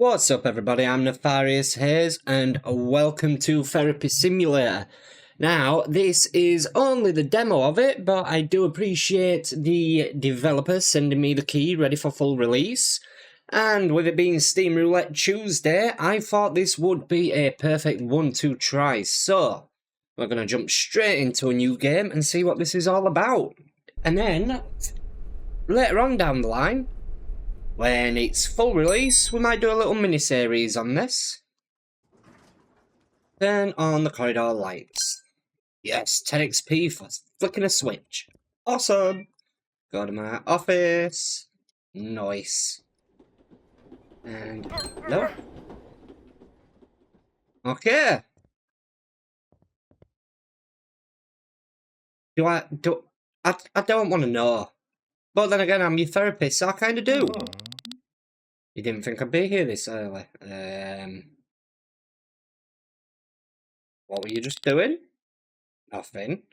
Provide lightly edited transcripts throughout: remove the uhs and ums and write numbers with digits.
What's up everybody, I'm Nefarious Haze and welcome to Therapy Simulator. Now, this is only the demo of it, but I do appreciate the developers sending me the key ready for full release. And with it being Steam Roulette Tuesday, I thought this would be a perfect one to try. So, we're going to jump straight into a new game and see what this is all about. And then, later on down the line, when it's full release, we might do a little mini-series on this. Turn on the corridor lights. Yes, 10 XP for flicking a switch. Awesome! Go to my office. Nice. And no. Okay. I don't want to know. But then again, I'm your therapist, so I kind of do. You didn't think I'd be here this early. What were you just doing? Nothing.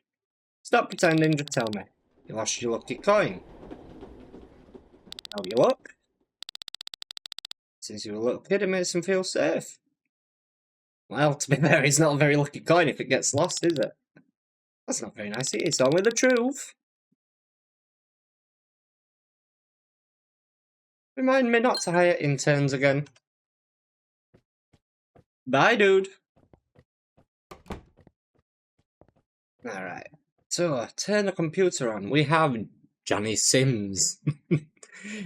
Stop pretending, just tell me. You lost your lucky coin. How you look? Since you were a little kid, it makes him feel safe. Well, to be fair, it's not a very lucky coin if it gets lost, is it? That's not very nice. It's only the truth. Remind me not to hire interns again. Bye, dude. Alright. So, turn the computer on. We have Johnny Sims.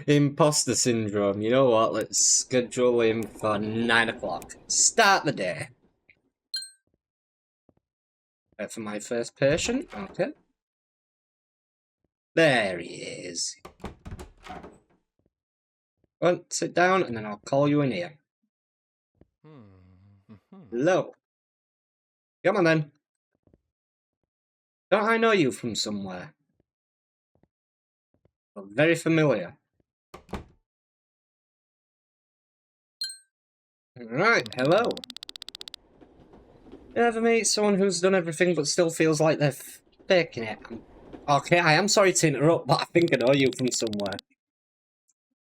Imposter syndrome. You know what? Let's schedule him for 9 o'clock. Start the day. Wait for my first patient. Okay. There he is. Well, sit down and then I'll call you in here. Hello. Come on then. Don't I know you from somewhere? Well, very familiar. Alright, hello. You ever meet someone who's done everything but still feels like they're faking it? Okay, I am sorry to interrupt, but I think I know you from somewhere.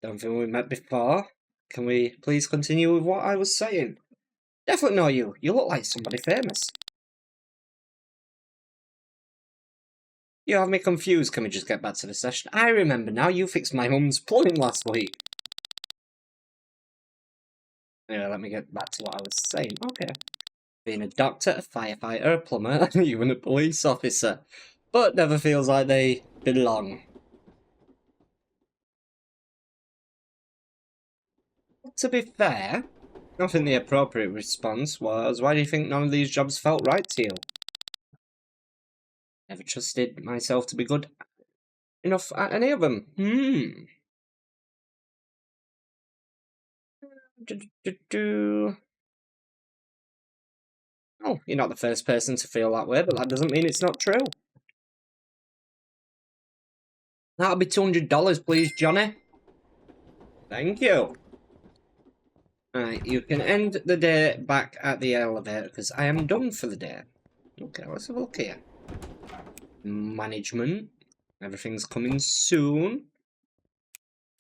Don't think we met before. Can we please continue with what I was saying? Definitely know you. You look like somebody famous. You have me confused. Can we just get back to the session? I remember now. You fixed my mum's plumbing last week. Yeah, let me get back to what I was saying. Okay. Being a doctor, a firefighter, a plumber, and even a police officer. But never feels like they belong. To be fair, I think the appropriate response was, why do you think none of these jobs felt right to you? Never trusted myself to be good enough at any of them. Oh, you're not the first person to feel that way, but that doesn't mean it's not true. That'll be $200, please, Johnny. Thank you. Right, you can end the day back at the elevator, because I am done for the day. Okay, let's have a look here. Management. Everything's coming soon.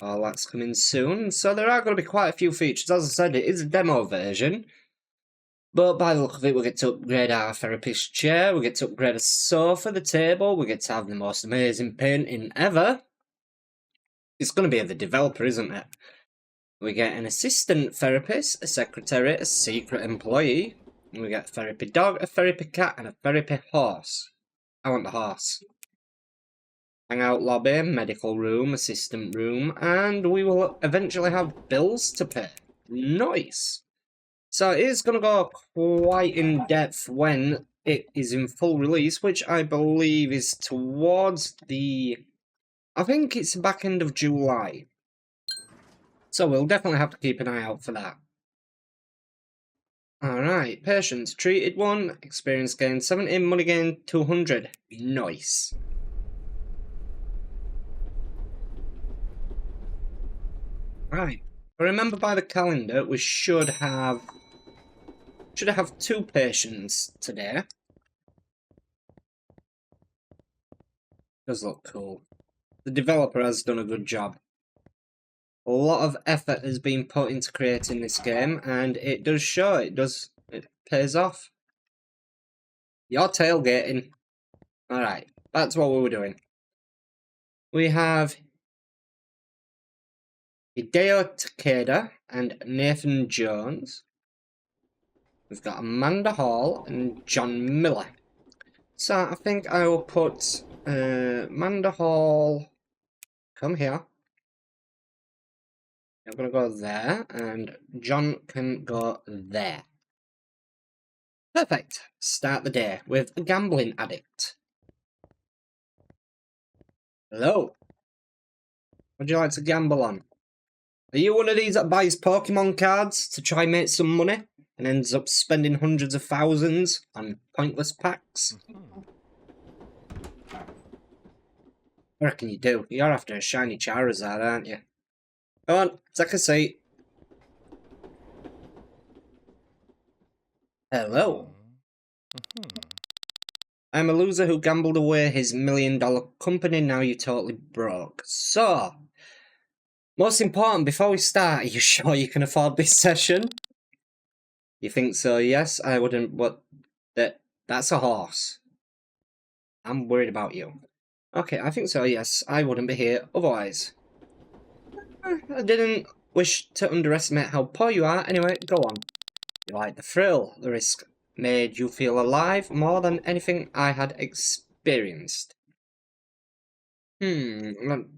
All that's coming soon. So there are going to be quite a few features. As I said, it is a demo version. But by the look of it, we get to upgrade our therapist chair, we get to upgrade a sofa, the table, we get to have the most amazing painting ever. It's going to be the developer, isn't it? We get an assistant therapist, a secretary, a secret employee. We get a therapy dog, a therapy cat, and a therapy horse. I want the horse. Hangout lobby, medical room, assistant room, and we will eventually have bills to pay. Nice! So it is going to go quite in depth when it is in full release, which I believe is towards the... I think it's the back end of July. So we'll definitely have to keep an eye out for that. Alright, patients. Treated 1, experience gain 70, money gain 200. Nice. Right. Remember by the calendar, we should have 2 patients today. Does look cool. The developer has done a good job. A lot of effort has been put into creating this game, and it does show. It pays off. You're tailgating. Alright, that's what we were doing. We have Hideo Takeda and Nathan Jones. We've got Amanda Hall and John Miller. So I think I will put Amanda Hall. Come here. I'm going to go there, and John can go there. Perfect. Start the day with a gambling addict. Hello. Would you like to gamble on? Are you one of these that buys Pokemon cards to try and make some money and ends up spending hundreds of thousands on pointless packs? I reckon you do. You're after a shiny Charizard, aren't you? Come on, take a seat. Hello. I'm a loser who gambled away his $1 million company, now you're totally broke. So, most important, before we start, are you sure you can afford this session? You think so? Yes, I wouldn't, what? That's a horse. I'm worried about you. Okay, I think so, yes, I wouldn't be here otherwise. I didn't wish to underestimate how poor you are. Anyway, go on. You like the thrill, the risk made you feel alive more than anything I had experienced. From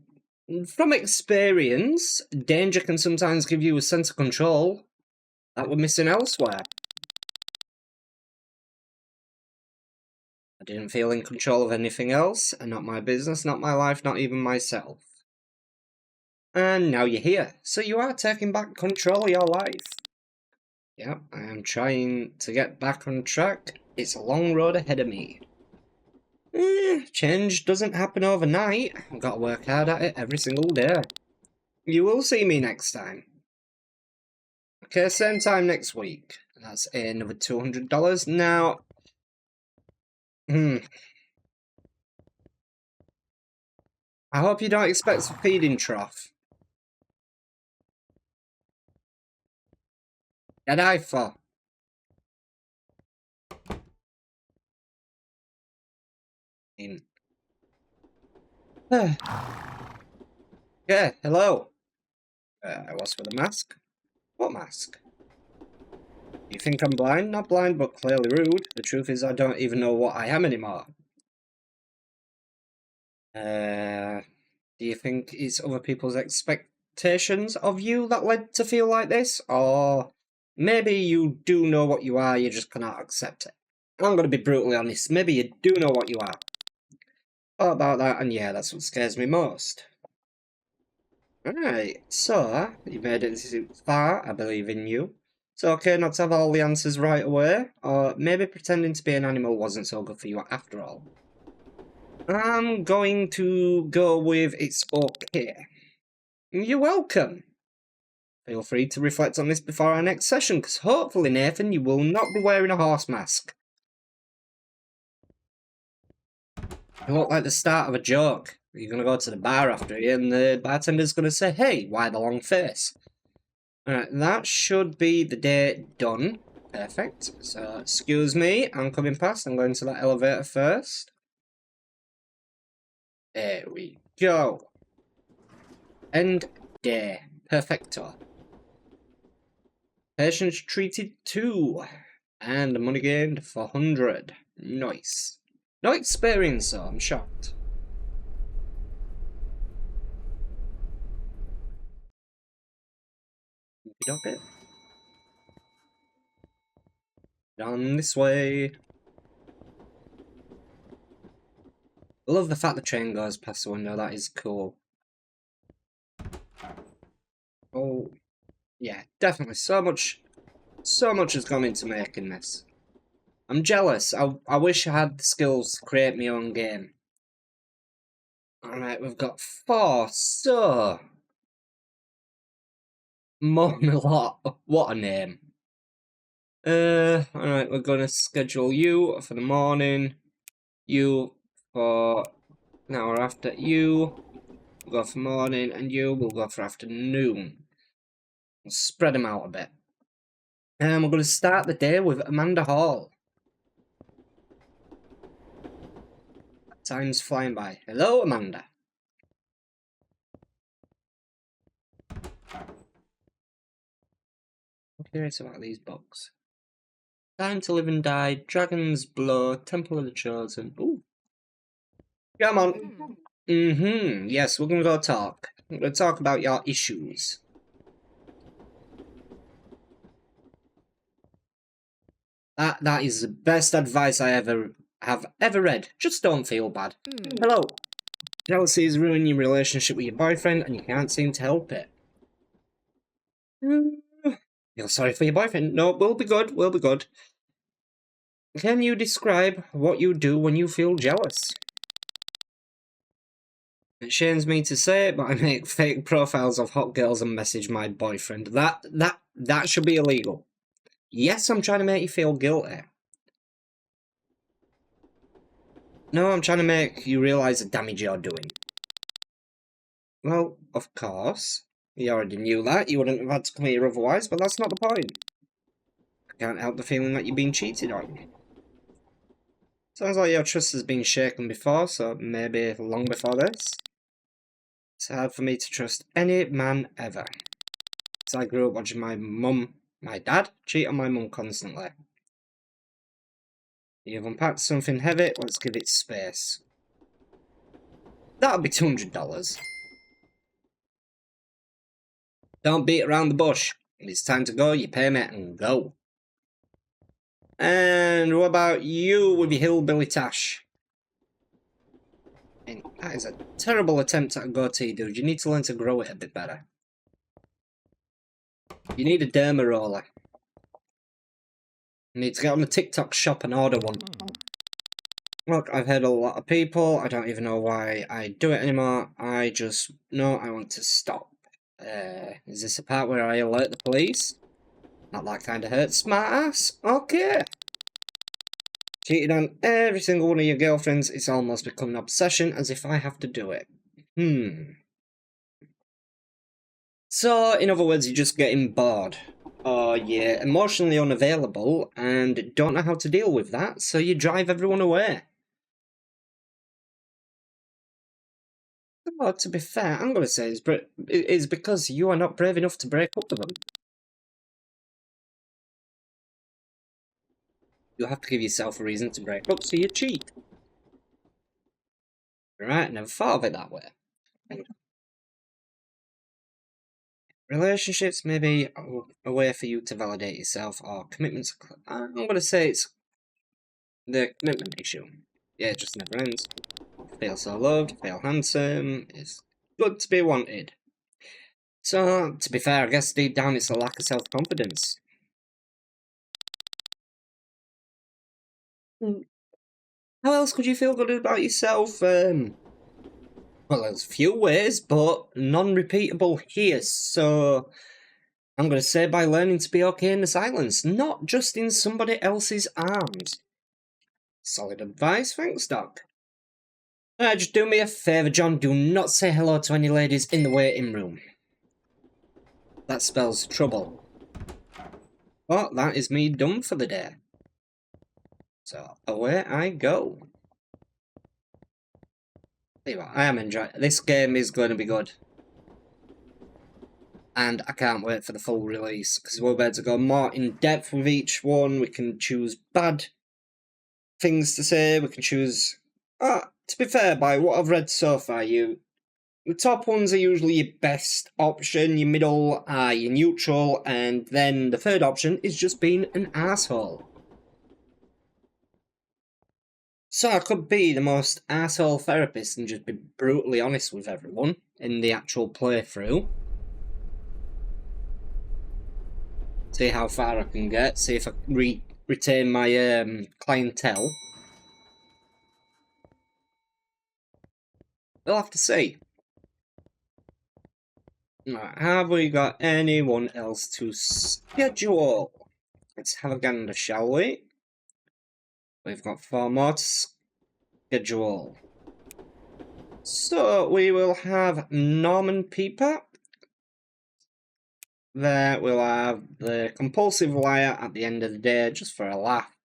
experience, danger can sometimes give you a sense of control that we're missing elsewhere. I didn't feel in control of anything else, and not my business, not my life, not even myself. And now you're here, so you are taking back control of your life. Yep, I am trying to get back on track. It's a long road ahead of me. Change doesn't happen overnight. I've got to work hard at it every single day. You will see me next time. Okay, same time next week. That's another $200. Now, I hope you don't expect a feeding trough. Get I for. Yeah, hello. What's with the mask? What mask? You think I'm blind? Not blind, but clearly rude. The truth is I don't even know what I am anymore. Do you think it's other people's expectations of you that led to feel like this? Or maybe you do know what you are, you just cannot accept it. I'm going to be brutally honest. Maybe you do know what you are. Thought about that, and yeah, that's what scares me most. Alright, so, you made it this far, I believe in you. It's okay not to have all the answers right away, or maybe pretending to be an animal wasn't so good for you after all. I'm going to go with it's okay. You're welcome. Feel free to reflect on this before our next session, because hopefully, Nathan, you will not be wearing a horse mask. You look like the start of a joke. You're going to go to the bar after you, and the bartender's going to say, hey, why the long face? Alright, that should be the day done. Perfect. So, excuse me, I'm coming past. I'm going to that elevator first. There we go. End day. Perfecto. Patients treated 2. And money gained 400. Nice. No experience though, I'm shocked. Okay. Down this way. I love the fact the train goes past the window, that is cool. Oh, yeah, definitely. So much has gone into making this. I'm jealous. I wish I had the skills to create my own game. Alright, we've got 4, so... Marmalade, what a name. Alright, we're gonna schedule you for the morning. You for an hour after you. We'll go for morning, and you will go for afternoon. We'll spread them out a bit. And we're going to start the day with Amanda Hall. Time's flying by. Hello, Amanda. I'm curious about these books. Time to Live and Die, Dragon's Blow, Temple of the Chosen. Ooh. Come on. Yes, we're going to go talk. We're going to talk about your issues. That is the best advice I have ever read. Just don't feel bad. Hello. Jealousy is ruining your relationship with your boyfriend and you can't seem to help it. Feel sorry for your boyfriend. No, we'll be good. We'll be good. Can you describe what you do when you feel jealous? It shames me to say it, but I make fake profiles of hot girls and message my boyfriend. That should be illegal. Yes, I'm trying to make you feel guilty. No, I'm trying to make you realise the damage you're doing. Well, of course. You already knew that. You wouldn't have had to come here otherwise, but that's not the point. I can't help the feeling that you've been cheated on. Sounds like your trust has been shaken before, so maybe long before this. It's hard for me to trust any man ever. So I grew up watching my dad, cheat on my mum constantly. You've unpacked something heavy, let's give it space. That'll be $200. Don't beat around the bush. It's time to go, you pay me and go. And what about you with your hillbilly tash? And that is a terrible attempt at a goatee, dude. You need to learn to grow it a bit better. You need a derma roller. You need to get on the TikTok shop and order one. Look, I've heard a lot of people. I don't even know why I do it anymore. I just know I want to stop. Is this a part where I alert the police? Not that kind of hurt, smart ass. Okay. Cheated on every single one of your girlfriends. It's almost become an obsession, as if I have to do it. So, in other words, you're just getting bored. Or you're emotionally unavailable and don't know how to deal with that, so you drive everyone away. Well, to be fair, I'm going to say it's because you are not brave enough to break up with them. You have to give yourself a reason to break up, so you cheat. Right, never thought of it that way. Relationships may be a way for you to validate yourself, or commitments. I'm going to say it's the commitment issue. Yeah, it just never ends. Feel so loved, feel handsome, it's good to be wanted. So, to be fair, I guess deep down it's a lack of self-confidence. How else could you feel good about yourself? Well, there's a few ways, but non-repeatable here, so I'm going to say by learning to be okay in the silence, not just in somebody else's arms. Solid advice, thanks, Doc. Just do me a favour, John, do not say hello to any ladies in the waiting room. That spells trouble. Well, that is me done for the day. So, away I go. Tell you what, I am enjoying it. This game is going to be good. And I can't wait for the full release, because we'll be able to go more in depth with each one. We can choose bad things to say, we can choose... to be fair, by what I've read so far, the top ones are usually your best option, your middle are your neutral, and then the third option is just being an asshole. So I could be the most asshole therapist and just be brutally honest with everyone in the actual playthrough. See how far I can get, see if I retain my clientele. We'll have to see. Right, have we got anyone else to schedule? Let's have a gander, shall we? We've got 4 more to schedule. So we will have Norman Pieper. There we'll have the compulsive liar at the end of the day, just for a laugh.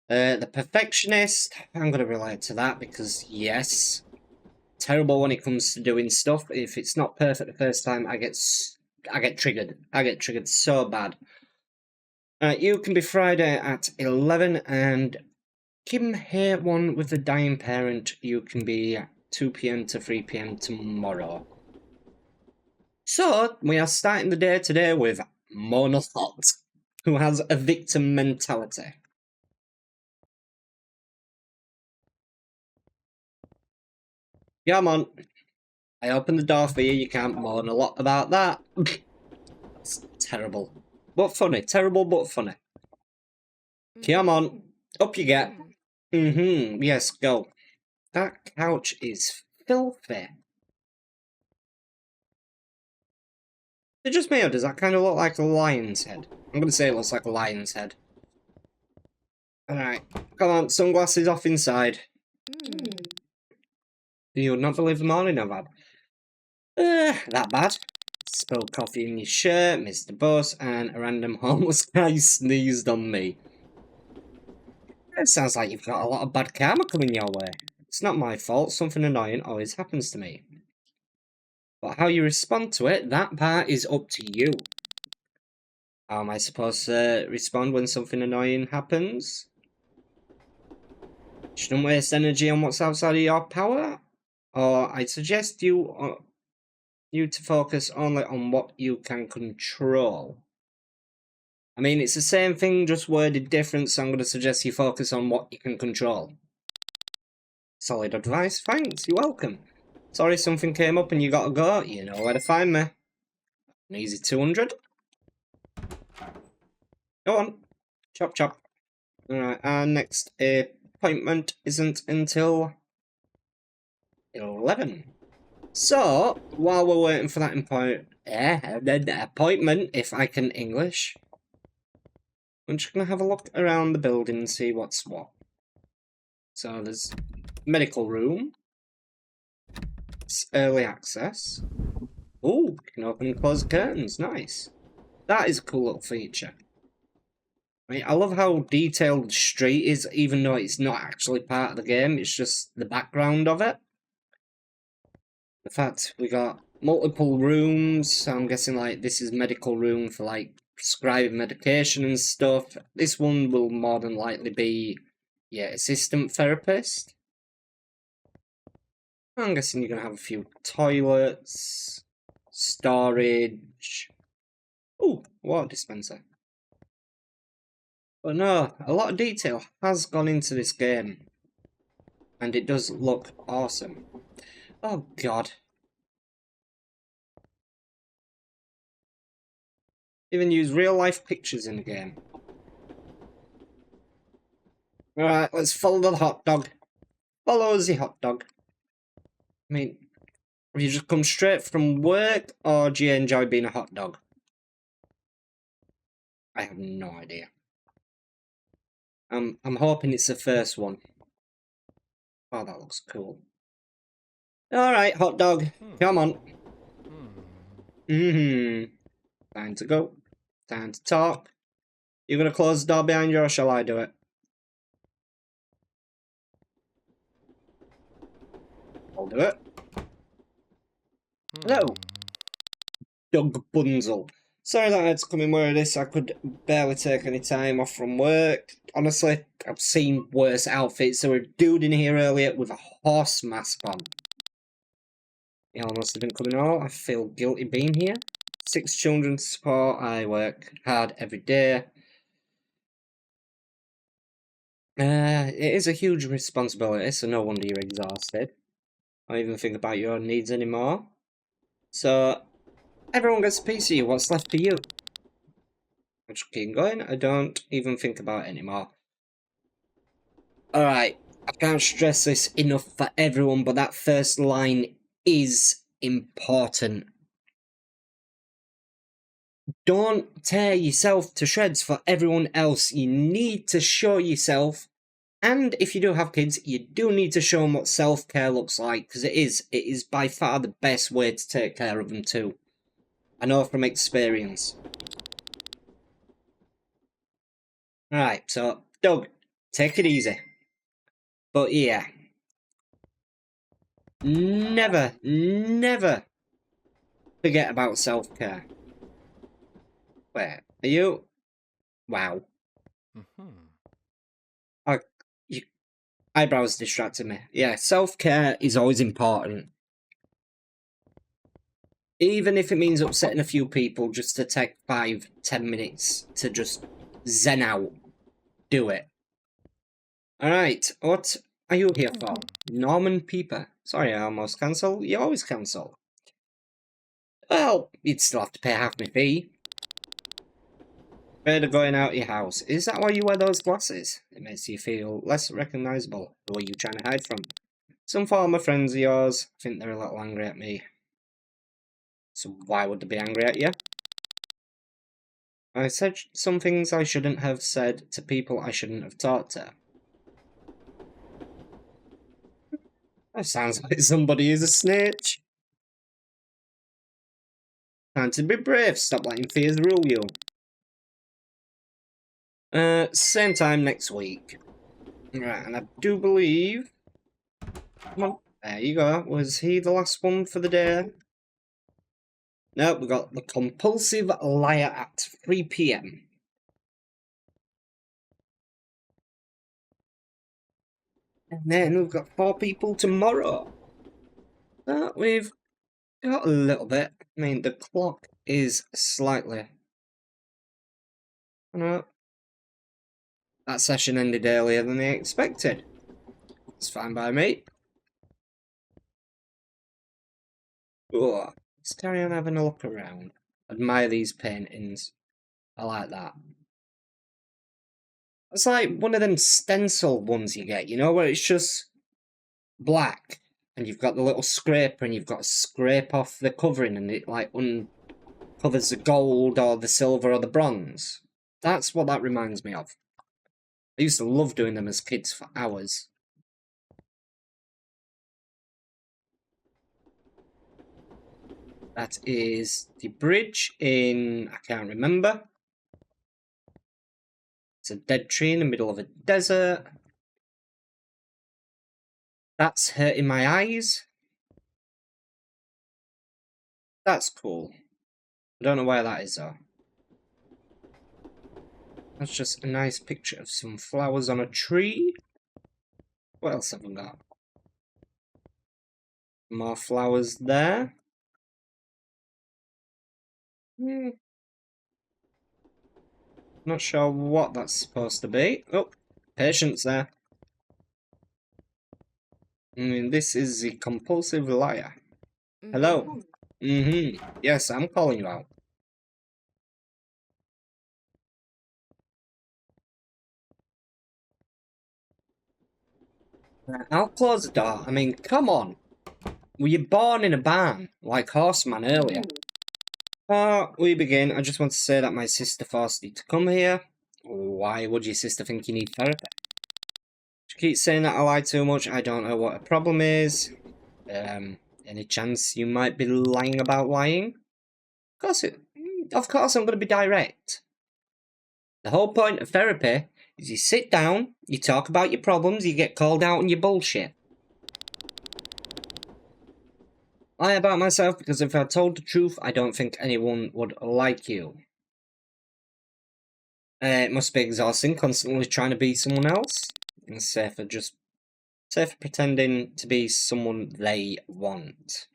The perfectionist, I'm going to relate to that because, yes, terrible when it comes to doing stuff. If it's not perfect the first time, I get triggered. I get triggered so bad. You can be Friday at 11, and Kim here, one with the dying parent, you can be 2 PM to 3 PM tomorrow. So, we are starting the day today with Mona Hot, who has a victim mentality. Come on. I opened the door for you, you can't moan a lot about that. That's terrible. But funny. Terrible but funny. Come on. Up you get. Yes, go. That couch is filthy. Is it just me, or does that kind of look like a lion's head? I'm going to say it looks like a lion's head. Alright, come on, sunglasses off inside. You would not believe the morning I've had. That bad. Spilled coffee in your shirt, missed the bus, and a random homeless guy sneezed on me. It sounds like you've got a lot of bad karma coming your way. It's not my fault, something annoying always happens to me. But how you respond to it, that part is up to you. How am I supposed to respond when something annoying happens? Shouldn't waste energy on what's outside of your power? Or I suggest you to focus only on what you can control. I mean, it's the same thing, just worded different, so I'm going to suggest you focus on what you can control. Solid advice, thanks, you're welcome. Sorry something came up and you gotta go, you know where to find me. An easy 200. Go on, chop chop. Alright, our next appointment isn't until 11. So, while we're waiting for that appointment, if I can English, I'm just going to have a look around the building and see what's what. So there's medical room. It's early access. Oh, you can open and close curtains. Nice. That is a cool little feature. I mean, I love how detailed the street is, even though it's not actually part of the game. It's just the background of it. The fact we got multiple rooms. So I'm guessing like this is medical room for like prescribing medication and stuff. This one will more than likely be, yeah, assistant therapist. I'm guessing you're gonna have a few toilets, storage. Oh, water dispenser. But no, a lot of detail has gone into this game. And it does look awesome. Oh god. Even use real life pictures in the game. Alright, let's follow the hot dog. Follow the hot dog. I mean, have you just come straight from work, or do you enjoy being a hot dog? I have no idea. I'm hoping it's the first one. Oh, that looks cool. Alright, hot dog. Come on. Time to go. Time to talk. You gonna close the door behind you, or shall I do it? I'll do it. Hello. Doug Bunzel. Sorry that I had to come in where it is. I could barely take any time off from work. Honestly, I've seen worse outfits. There was a dude in here earlier with a horse mask on. He almost didn't come in all. I feel guilty being here. 6 children to support. I work hard every day. It is a huge responsibility, so no wonder you're exhausted. I don't even think about your own needs anymore. So, everyone gets a piece of you. What's left for you? I just keep going. I don't even think about it anymore. Alright, I can't stress this enough for everyone, but that first line is important. Don't tear yourself to shreds for everyone else. You need to show yourself And if you do have kids, you do need to show them what self-care looks like, because it is by far the best way to take care of them too. I know from experience. Right, so, Doug, take it easy. But yeah. Never forget about self-care. Wait, are you? Wow. Eyebrows distracted me. Yeah, self-care is always important. Even if it means upsetting a few people just to take 5-10 minutes to just zen out. Do it. Alright, what are you here for? Norman Pieper. Sorry, I almost cancelled. You always cancel. Well, you'd still have to pay half my fee. Afraid of going out of your house. Is that why you wear those glasses? It makes you feel less recognisable. Who are you trying to hide from? Some former friends of yours. I think they're a little angry at me. So why would they be angry at you? I said some things I shouldn't have said to people I shouldn't have talked to. That sounds like somebody is a snitch. Time to be brave. Stop letting fears rule you. Same time next week. Right, and I do believe... Come on. There you go. Was he the last one for the day? Nope, we got the compulsive liar at 3 PM. And then we've got 4 people tomorrow. We've got a little bit. I mean, the clock is slightly... No. That session ended earlier than they expected. It's fine by me. Oh, let's carry on having a look around. Admire these paintings. I like that. It's like one of them stencil ones you get, you know, where it's just black and you've got the little scraper and you've got to scrape off the covering and it like uncovers the gold or the silver or the bronze. That's what that reminds me of. I used to love doing them as kids for hours. That is the bridge in... I can't remember. It's a dead tree in the middle of a desert. That's hurting my eyes. That's cool. I don't know where that is though. That's just a nice picture of some flowers on a tree. What else have we got? More flowers there. Not sure what that's supposed to be. Oh, patience there. I mean, this is the compulsive liar. Hello. Yes, I'm calling you out. I'll close the door. I mean, come on. Were you born in a barn, like Horseman earlier? Before we begin, I just want to say that my sister forced you to come here. Why would your sister think you need therapy? She keeps saying that I lie too much. I don't know what her problem is. Any chance you might be lying about lying? Of course I'm going to be direct. The whole point of therapy is you sit down, you talk about your problems, you get called out on your bullshit. I lie about myself because if I told the truth, I don't think anyone would like you. It must be exhausting constantly trying to be someone else. It's safer pretending to be someone they want.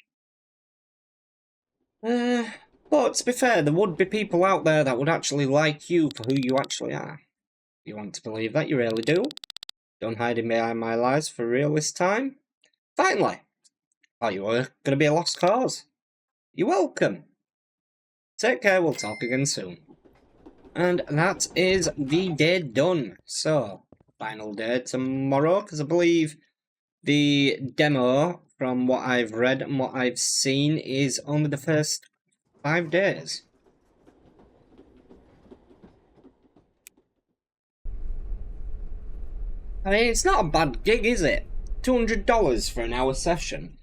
But to be fair, there would be people out there that would actually like you for who you actually are. You want to believe that? You really do? Don't hide behind my lies for real this time? Finally! Oh, you were going to be a lost cause. You're welcome. Take care, we'll talk again soon. And that is the day done. So, final day tomorrow, because I believe the demo, from what I've read and what I've seen, is only the first 5 days. I mean, it's not a bad gig, is it? $200 for an hour session.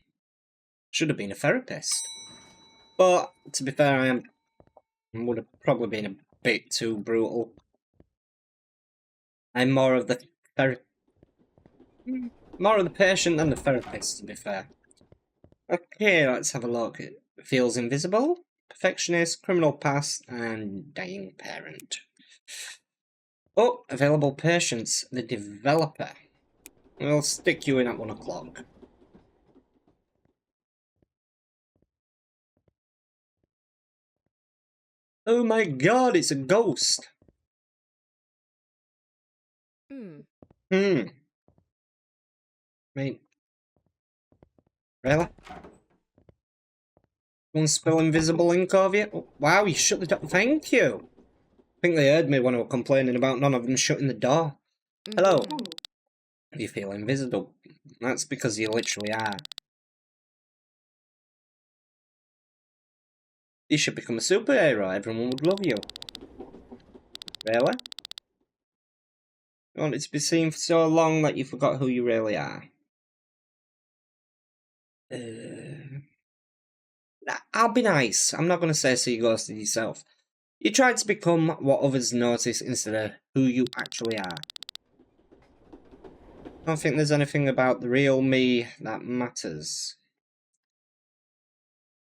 Should have been a therapist. But, to be fair, I would have probably been a bit too brutal. I'm more of the patient than the therapist, to be fair. Okay, let's have a look. It feels invisible, perfectionist, criminal past, and dying parent. Oh, available patients, the developer. We'll stick you in at 1 o'clock. Oh my god, it's a ghost! I mean, really? One spill invisible ink over you? Oh, wow, you shut the door. Thank you! I think they heard me when I was complaining about none of them shutting the door. Hello. You feel invisible. That's because you literally are. You should become a superhero. Everyone would love you. Really? You wanted to be seen for so long that you forgot who you really are. I'll be nice. I'm not going to say so you ghosted yourself. You tried to become what others notice instead of who you actually are. I don't think there's anything about the real me that matters.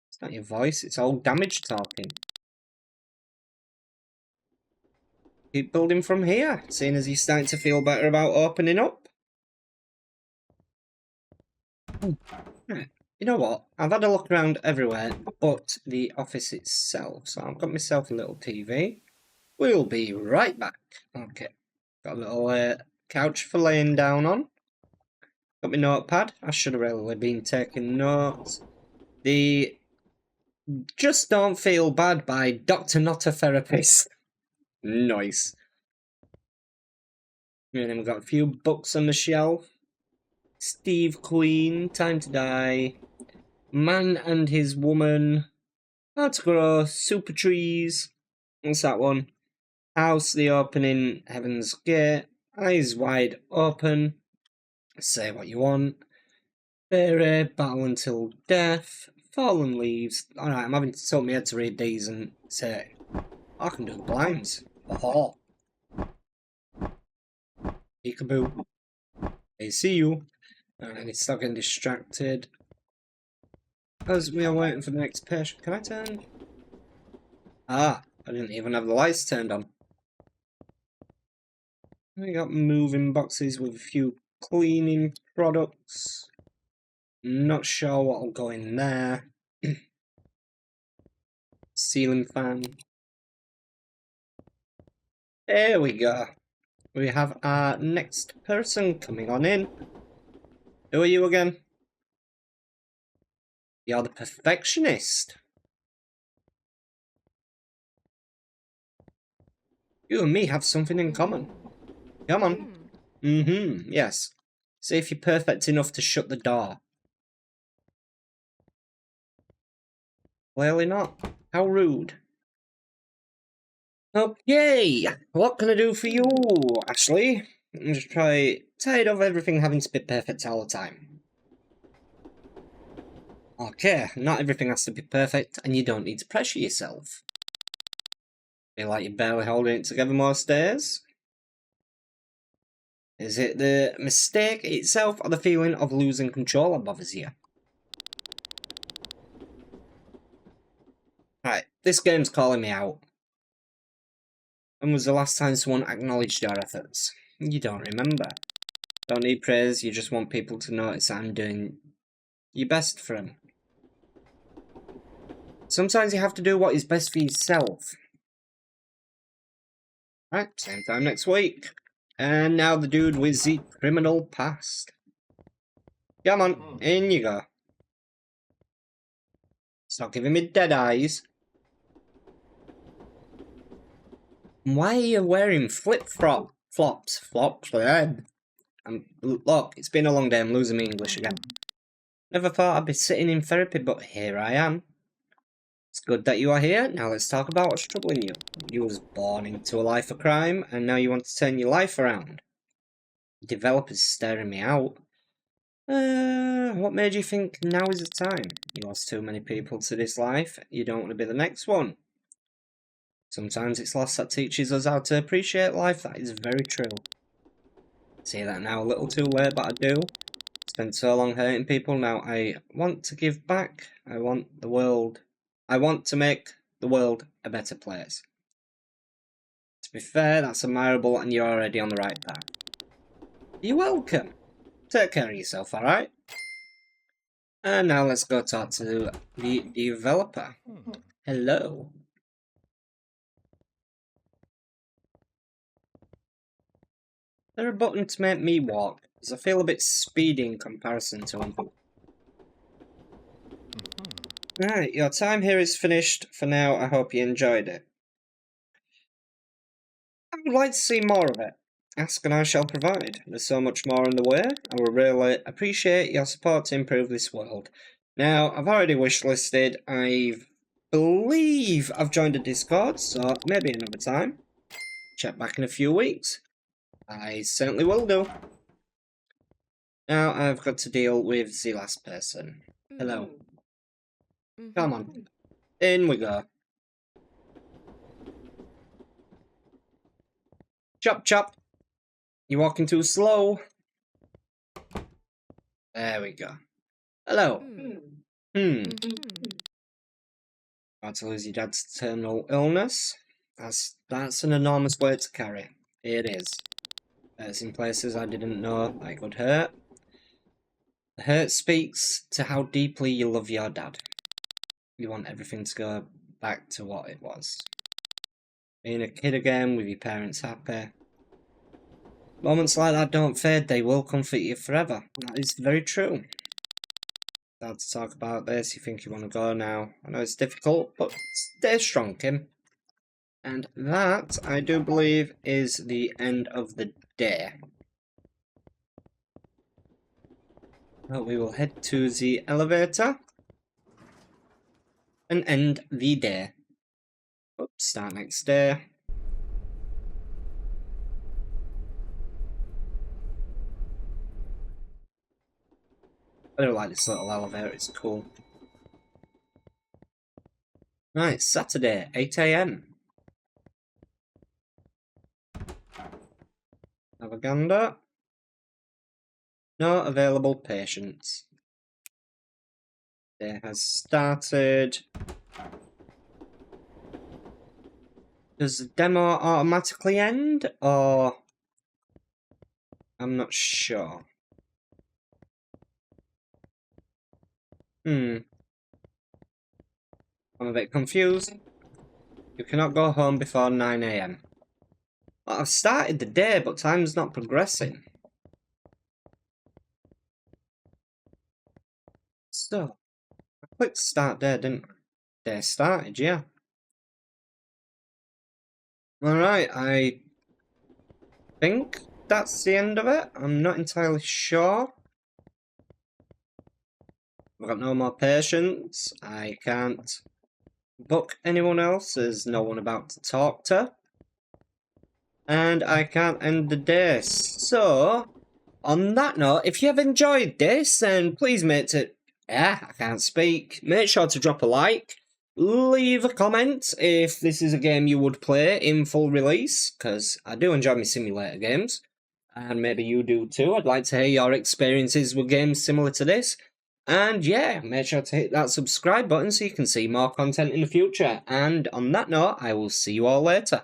It's not your voice, it's all damage talking. Keep building from here, seeing as you're starting to feel better about opening up. You know what? I've had a look around everywhere but the office itself, so I've got myself a little TV. We'll be right back. Okay, got a little couch for laying down on. Got my notepad. I should have really been taking notes. The Just Don't Feel Bad by Dr. Not a Therapist. Nice. And then we've got a few books on the shelf. Steve Queen, Time to Die, Man and His Woman, How to Grow Super Trees. What's that one? House, the Opening, Heaven's Gate, Eyes Wide Open, Say What You Want, Fairy, Battle Until Death, Fallen Leaves. Alright, I'm having to tell my head to read these and say, I can do blinds. Oh. Peekaboo. I see you. And it's still getting distracted. As we are waiting for the next patient, can I turn? Ah, I didn't even have the lights turned on. We got moving boxes with a few cleaning products. Not sure what'll go in there. Ceiling fan. There we go. We have our next person coming on in. Who are you again? You're the perfectionist. You and me have something in common. Come on. Yes. See if you're perfect enough to shut the door. Clearly not. How rude. Okay, what can I do for you, Ashley? I'm just tired of everything having to be perfect all the time. Okay, not everything has to be perfect, and you don't need to pressure yourself. Feel like you're barely holding it together most days? Is it the mistake itself or the feeling of losing control that bothers you? Right, this game's calling me out. When was the last time someone acknowledged your efforts? You don't remember. Don't need praise, you just want people to notice that I'm doing your best for them. Sometimes you have to do what is best for yourself. Right, same time next week. And now the dude with the criminal past. Come on, in you go. Stop giving me dead eyes. Why are you wearing flops? Look, it's been a long day, I'm losing my English again. Never thought I'd be sitting in therapy, but here I am. It's good that you are here. Now let's talk about what's troubling you. You was born into a life of crime, and now you want to turn your life around. Developers staring me out. What made you think now is the time? You lost too many people to this life. You don't want to be the next one. Sometimes it's loss that teaches us how to appreciate life. That is very true. Say that now, a little too late, but I do. Spent so long hurting people. Now I want to give back. I want to make the world a better place. To be fair, that's admirable, and you're already on the right path. You're welcome. Take care of yourself, alright? And now let's go talk to the developer. Hello. Is there a button to make me walk? Because I feel a bit speedy in comparison to him. Right, your time here is finished for now. I hope you enjoyed it. I would like to see more of it. Ask and I shall provide. There's so much more in the way. I will really appreciate your support to improve this world. Now, I've already wishlisted. I believe I've joined a Discord, so maybe another time. Check back in a few weeks. I certainly will do. Now I've got to deal with the last person. Hello. Come on. In we go. Chop chop. You're walking too slow. There we go. Hello. About to lose your dad's terminal illness. That's an enormous weight to carry. It is. It's in places I didn't know I could hurt. The hurt speaks to how deeply you love your dad. You want everything to go back to what it was. Being a kid again with your parents happy. Moments like that don't fade, they will comfort you forever. That is very true. Sad to talk about this, you think you want to go now. I know it's difficult, but stay strong, Kim. And that, I do believe, is the end of the day. Well, we will head to the elevator and end the day. Oops, start next day. I do like this little elevator, it's cool. Right, Saturday, 8 AM. Have a gander. No available patients. Day has started. Does the demo automatically end, or... I'm not sure. I'm a bit confused. You cannot go home before 9 AM. Well, I've started the day, but time's not progressing. So, I clicked start day, didn't I? Day started, yeah. Alright, I think that's the end of it. I'm not entirely sure. I've got no more patients. I can't book anyone else. There's no one about to talk to. And I can't end the day. So, on that note, if you have enjoyed this, then please make it... I can't speak. Make sure to drop a like. Leave a comment if this is a game you would play in full release, because I do enjoy my simulator games. And maybe you do too. I'd like to hear your experiences with games similar to this. And yeah, make sure to hit that subscribe button so you can see more content in the future. And on that note, I will see you all later.